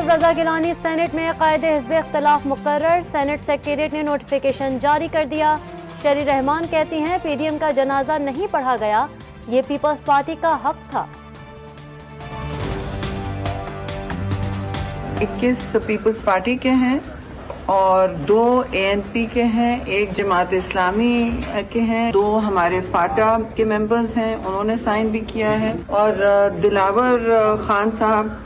यूसुफ रजा Gilani senate में कायदे हिज़्ब इख्तिलाफ मुकर्रर। सेनेट सेक्रेटेरिएट ने नोटिफिकेशन जारी कर दिया। शरी रहमान कहती हैं पीडीएम का जनाजा नहीं पढ़ा गया, ये पीपल्स पार्टी का हक था। 21 पीपल्स पार्टी के हैं और 2 एएनपी के हैं, एक जमात इस्लामी के हैं, 2 हमारे फाटा के मेंबर्स हैं, उन्होंने साइन भी किया है, और दिलावर खान साहब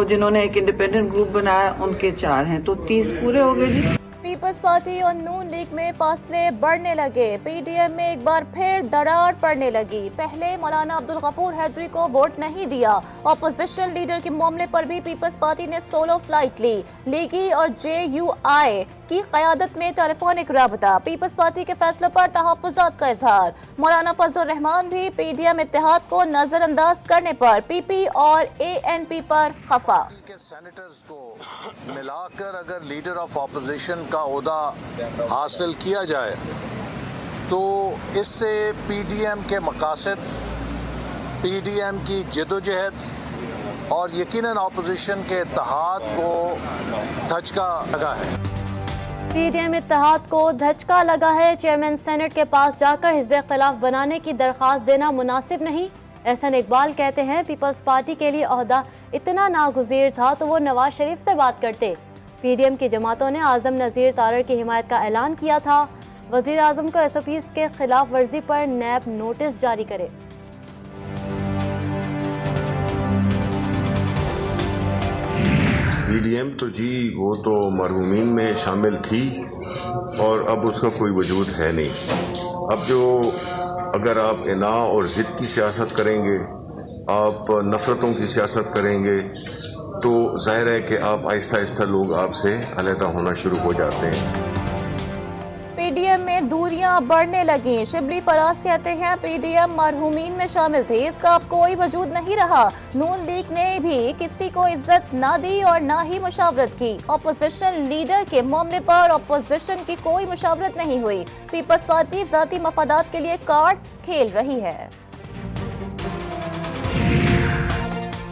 जिन्होंने एक इंडिपेंडेंट ग्रुप बनाया उनके 4 हैं, तो 30 पूरे हो गए जी। पीपल्स पार्टी और नून लीग में फासले बढ़ने लगे। पीडीएम में एक बार फिर दरार पड़ने लगी। पहले मौलाना अब्दुल गफूर हैदरी को वोट नहीं दिया। ऑपोजिशन लीडर के मामले पर भी पीपल्स पार्टी ने सोलो फ्लाइट ली। लीगी और JUI की क़यादत में टेलीफोनिक राबता। पीपल्स पार्टी के फैसलों पर तहफ़्फ़ुज़ात का इजहार। मौलाना फजलुर रहमान भी पीडीएम इत्तेहाद को नजरअंदाज करने पर PP और ANP पर खफा। सेनेटर्स को मिलाकर अगर लीडर ऑफ ऑपोजिशन का ओहदा हासिल किया जाए तो इससे पीडीएम के मकासद, पीडीएम की जदोजहद और यकीनन ऑपोजिशन के इत्तेहाद को धचका लगा है। पीडीएम इत्तेहाद को धचका लगा है। चेयरमैन सेनेट के पास जाकर हिज़्ब इख्तिलाफ बनाने की दरख्वास्त देना मुनासिब नहीं। एहसन इकबाल कहते हैं पीपल्स पार्टी के लिए ओहदा इतना नागुज़ीर था तो वो नवाज शरीफ से बात करते। पीडीएम की जमातों ने आज़म नज़ीर तारड़ की हिमायत का ऐलान किया था। वज़ीर आज़म को SOPs के खिलाफ वर्जी पर नैब नोटिस जारी करे। पीडीएम तो जी वो तो मरहूमीन में शामिल थी और अब उसका कोई वजूद है नहीं। अब जो अगर आप इना और ज़िद की सियासत करेंगे, आप नफ़रतों की सियासत करेंगे तो जाहिर है कि आप आहिस्ता आहिस्ता लोग आपसे अलहदा होना शुरू हो जाते हैं। पीडीएम में दूरियां बढ़ने लगी। शिबली फराज कहते हैं पीडीएम मरहूमीन में शामिल थे, इसका अब कोई वजूद नहीं रहा। नून लीग ने भी किसी को इज्जत ना दी और ना ही मुशावरत की। ऑपोजिशन लीडर के मामले पर ऑपोजिशन की कोई मुशावरत नहीं हुई। पीपल्स पार्टी जाती मफादात के लिए कार्ड्स खेल रही है।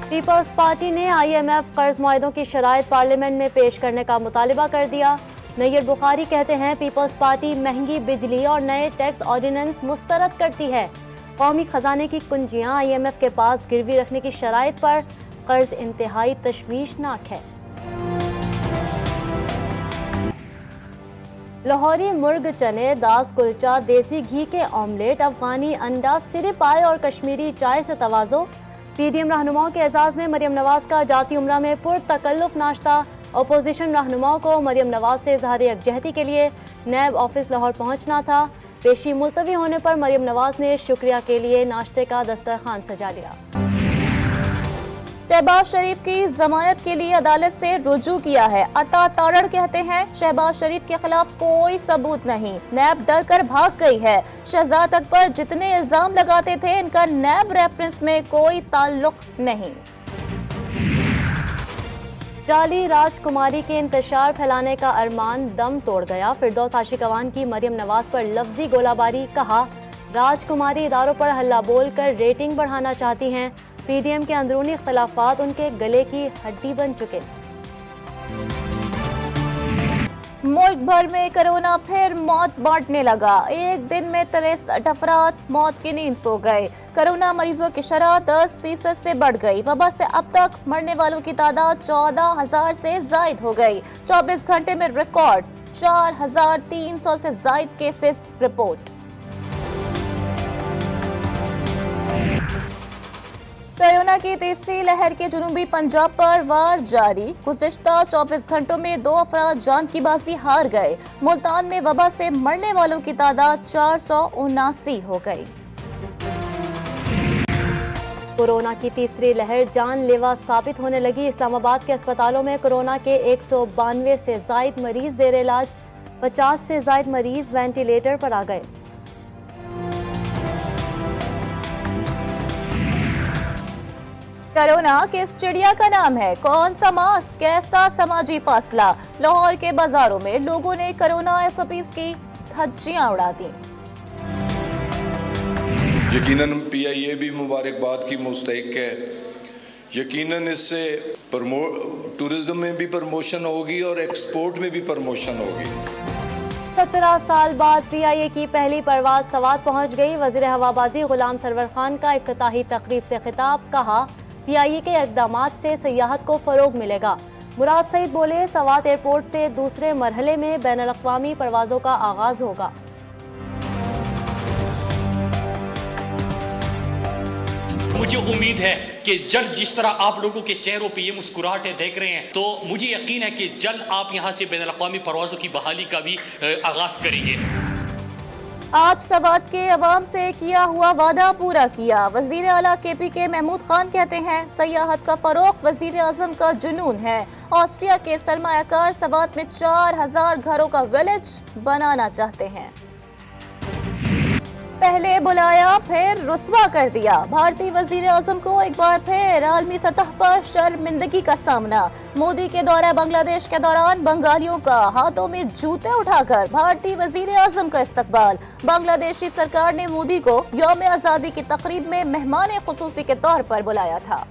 पीपल्स पार्टी ने IMF कर्ज मुआहदों की शराइत पार्लियामेंट में पेश करने का मुतालिबा कर दिया। नैयर बुखारी कहते हैं पीपल्स पार्टी महंगी बिजली और नए टैक्स ऑर्डिनेंस मुस्तरद करती है। कौमी खजाने की कुंजियां IMF के पास गिरवी रखने की शराइत पर कर्ज इंतहाई तशवीशनाक है। लाहौरी मुर्ग चने, दास कुलचा, देसी घी के ऑमलेट, अफगानी अंडा, सिरे पाए और कश्मीरी चाय से तवाज़ो। पीडीएम रहनुमाओं के एजाज में मरियम नवाज का जाती उम्रा में पुरतकल्लुफ नाश्ता। अपोजिशन रहनुमाओं को मरियम नवाज से इजहार यकजहती के लिए नैब ऑफिस लाहौर पहुंचना था। पेशी मुलतवी होने पर मरियम नवाज ने शुक्रिया के लिए नाश्ते का दस्तरखान सजा लिया। शहबाज शरीफ की जमानत के लिए अदालत से रुजू किया है। अता तारड़ कहते हैं शहबाज शरीफ के खिलाफ कोई सबूत नहीं, नैब डर कर भाग गई है। शहजाद अकबर जितने इल्जाम लगाते थे इनका नैब रेफरेंस में कोई ताल्लुक नहीं। जाली राजकुमारी के इंतशार फैलाने का अरमान दम तोड़ गया। फिरदौस आशिक अवान की मरियम नवाज पर लफ्जी गोलाबारी। कहा राजकुमारी इदारों पर हल्ला बोल कर रेटिंग बढ़ाना चाहती हैं। पीडीएम के अंदरूनी इख्तिलाफात उनके गले की हड्डी बन चुके। मुल्क भर में कोरोना फिर मौत बांटने लगा। एक दिन में 63 अफराद मौत की नींद सो गए। कोरोना मरीजों की शरह 10% से बढ़ गई। वबा से अब तक मरने वालों की तादाद 14,000 से जायद हो गई। 24 घंटे में रिकॉर्ड 4,300 से जायद केसेस रिपोर्ट। कोरोना की तीसरी लहर के जुनूबी पंजाब पर वार जारी। गुज़िश्ता 24 घंटों में 2 अफराद जान की बाजी हार गए। मुल्तान में वबा से मरने वालों की तादाद 479 हो गई। कोरोना की तीसरी लहर जानलेवा साबित होने लगी। इस्लामाबाद के अस्पतालों में कोरोना के 192 से जायद मरीज जेर इलाज, 50 से जायद मरीज वेंटिलेटर पर आ गए। कोरोना किस चिड़िया का नाम है? कौन सा मास्क? कैसा समाजी फासला? लाहौर के बाजारों में लोगों ने कोरोना SOPs की धज्जियां उड़ा दी। यकीनन PIA भी मुबारकबाद की मुस्तहिक है। यकीनन इससे टूरिज्म में भी प्रमोशन होगी और एक्सपोर्ट में भी प्रमोशन होगी। 17 साल बाद PIA की पहली परवाज सवात पहुंच गई। वजीर हवाबाजी गुलाम सरवर खान का इफ्तिताही तकरीब से खिताब। कहा, PIA के इक़दामात से सियाहत को फ़रोग मिलेगा। मुराद सईद बोले, सवात एयरपोर्ट से दूसरे मरहले में बैनुल-अक़वामी परवाज़ों का आगाज़ होगा। मुझे उम्मीद है कि जल्द जिस तरह आप लोगों के चेहरों पे ये मुस्कुराहटें देख रहे हैं, तो मुझे यकीन है कि जल्द आप यहाँ से बैनुल-अक़वामी परवाज़ों की बहाली का भी आगाज़ करेंगे। आज सवात के अवाम से किया हुआ वादा पूरा किया। वजीर आला KPK महमूद खान कहते हैं, सयाहत का फरोग वजीर आजम का जुनून है। ऑस्ट्रिया के सरमायाकार सवात में 4000 घरों का विलेज बनाना चाहते हैं। पहले बुलाया फिर रुस्वा कर दिया। भारतीय वजीर आजम को एक बार फिर आलमी सतह पर शर्मिंदगी का सामना। मोदी के दौरा बांग्लादेश के दौरान बंगालियों का हाथों में जूते उठाकर भारतीय वजीर आजम का इस्तकबाल। बांग्लादेशी सरकार ने मोदी को यौम आज़ादी की तकरीब में मेहमान खुसूसी के तौर पर बुलाया था।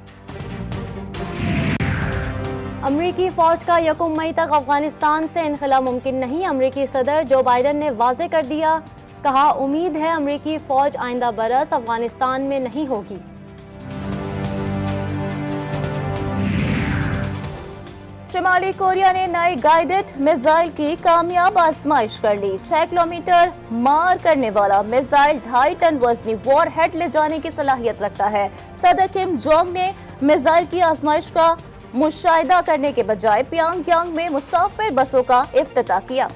अमरीकी फौज का 1 मई तक अफगानिस्तान से इनखला मुमकिन नहीं। अमरीकी सदर जो बाइडन ने वाज़े कर दिया। कहा, उम्मीद है अमरीकी फौज आइंदा बरस अफगानिस्तान में नहीं होगी। शुमाली कोरिया ने नई गाइडेड मिसाइल की कामयाब आजमाइश कर ली। 6 किलोमीटर मार करने वाला मिसाइल 2.5 टन वजनी वॉरहेड ले जाने की सलाहियत रखता है। सदर किम जोंग ने मिसाइल की आजमाइश का मुशाहिदा करने के बजाय प्योंगयांग में मुसाफिर बसों का इफ्तिताह किया।